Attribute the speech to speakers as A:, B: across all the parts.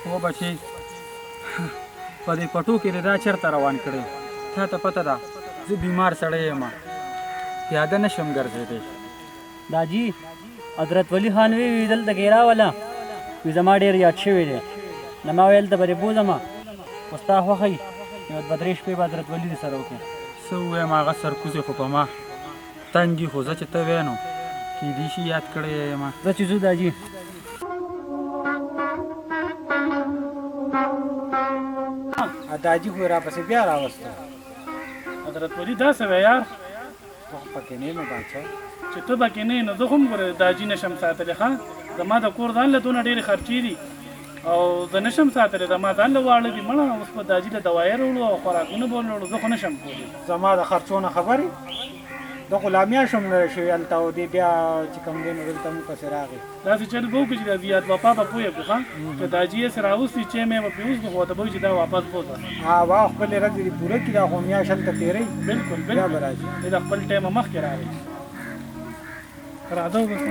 A: و بچې په دې پټو کې دا چېرته روان کړی تا ته پته ده زه بیمار سړی یم پیاده نه شم ګرځېدی
B: داجي حضرت ولی خان وی دلته کې راوله وي زما ډېر یاد شوی دی نو ما ویل ته به دې بوځم خو ستا خوښه یو دوه درې شپې به حضرت ولی دې سره وکړې
A: څه ووایم هغه سرکوزې خو په ما تنګ دي خو زه چې ته وایې نو کیدای شي یاد کړی یم
B: زه چې ځو داجي
C: داجي خو راپسې بیا راوسته
D: حضرت ولی داسې وی یار
C: پکې نه نو باچا
D: چې ته پکې نه یې نو زه خو هم ګوره داجي نشم ساتلی ښه زما د کور ځان له دونه ډېرې خرچې دي او زه نشم ساتلی زما ځان له واړه دي مړه اوس په داجي له دوایې راوړو او خوراکونه به ولاړو زه خو نشم کولی
C: زما د خرڅو نه خبرې د غلامیا شم نه شوي هلته او دې بیا چې کوم دی نو دلته مو پسې راغی
D: داسې چل به وکړو چې د زیات وفا به پوه کړو ښه که داجي یې سره راوستي چې مې به پرې وسکو خو ورته به وایي چې دا واپس بوځه
C: وا خپلې ورځې دې پوره کړي دا خو میاشت هلته تېروي
D: بلکل
C: بیا به
D: بلکل
C: راځي
D: دې د خپل ټایمه مخکې راغی راځه اوس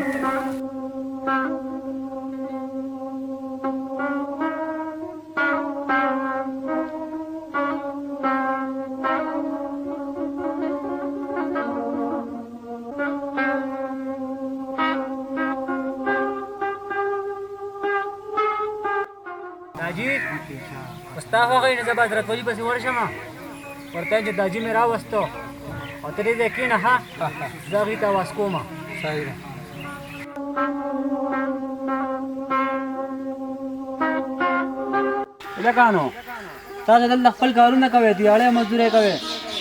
B: داجي ستا خوښه نه زه به حضرت ولی پسې ورشم ورته چې داجي مې راوستو او ته دې ځای کښېنه ښه زه هغې ته اواز کوم
A: صحیح ده
B: هلکانو تاسو دلته خپل کارونه کوئ دیاړی مزدورۍ کوئ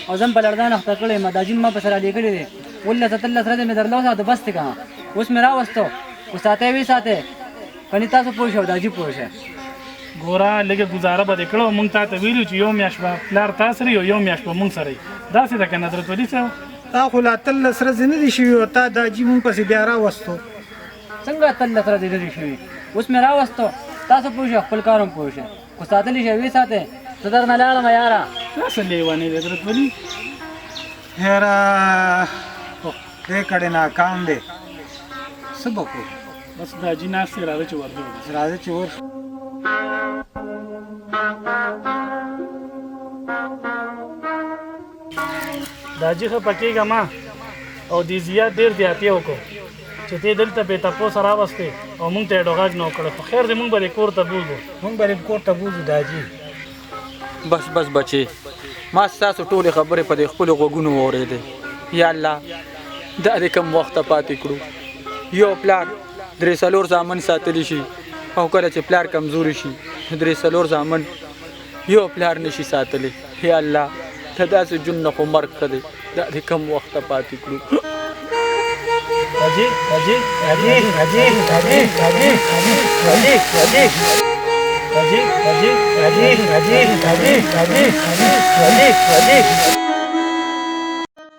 B: او زه هم په لړزان اخته کړی یم دا جین ما په سره لېږلي دی 18 17 ورځې مې درله وساتو بس دی که اوس مې راوستو خو ساتئ ویې ساتئ کنې تاسو پوه شئ او دا جي پوه شئ
D: ګوره لږه ګزاره به دې کړو مونږ تا ته ویلو چې یو میاشت به پلار تا سره یو یو میاشت به مونږ سره یي داسې ده که نه حضرت ولي صاحب
C: تا خو لا 13 ورځې نه دي شوي او تا داجي مونږ پسې بیا راوستو
B: څنګه 13 ورځې نه دي شوي اوس مې راوستو تاسو پوه شئ خپل کار هم پوه شئ خو ساتلی شئ ویې ساتئ زه درنه لاړم یاره
D: داسې لیونی دی حضرت ولي
C: هیره دې کړې ناکام دی څه به کوو
D: بس داجي ناست دی راځه چې ورځو
C: راځه چې ورشو
D: داجي ښه پکېږه ما او دې زیات ډېر زیاتې وکړو چې ته دلته بې تپوسه راوستې او مونږ ته یې ډوغاج نه وکړه خو خیر دی مونږ به دې کور ته بوځو
C: مونږ به دې کور ته بوځو داجي
A: بس بس بچې ما ستاسو ټولې خبرې په دې خپلو غوږونو واورېدې یا الله دا دې کم وخته پاتې کړو یو پلار 3 زامن ساتلی شي او کله چې پلار کمزوري شي 3 زامن یو پلار نشي ساتلی یا الله ته داسې جون نه خو مرګ ښه دی دا دې کم وخته پاتې کړو
D: راځي راځي راځي راځي راځي راځي راځي راځي راځي راځي راځي راځي راځي راځي راځي راځي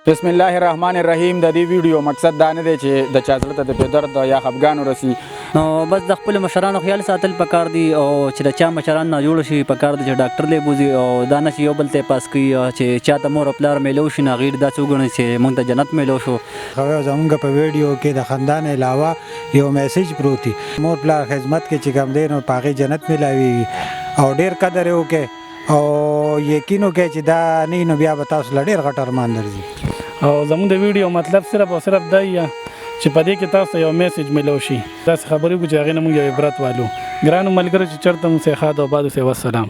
A: بسم الله الرحمن الرحیم د دې ویډیو مقصد دا نه دی چې د چا زړه ته د درد یا خفګان ورسي
B: نو بس د خپلو مشرانو خیال ساتل پکار دي او چې د چا مشران ناجوړه شي پکار دي چې ډاکټر لی بوځي او دا نه چې یو بل ته پاس کوي چې چا ته مور او پلار میلو شي نو هغې داسې وګڼي چې مونږ ته جنت میلو شو
C: خو زمونږ په ویډیو کې د خاندان علاوه یو میسیج پروت دی مور پلار خدمت کې چې کوم دی نو په هغې جنت میلاویږي او ډېر قدر یې وکړئ او یقین وکړئ چې دا نه نو بیا به تاسو له ډېر غټ ارمان درځي
D: او زموږ د ویډیو مطلب صرف او صرف دا یا چې په دې کې تاسو یو میسیج میلو شي داسې خبرې وکړو چې هغې نه مونږ یو عبرت والو ګرانو ملګرو چې چېرته مو سې ښاد او باد اوسئ والسلام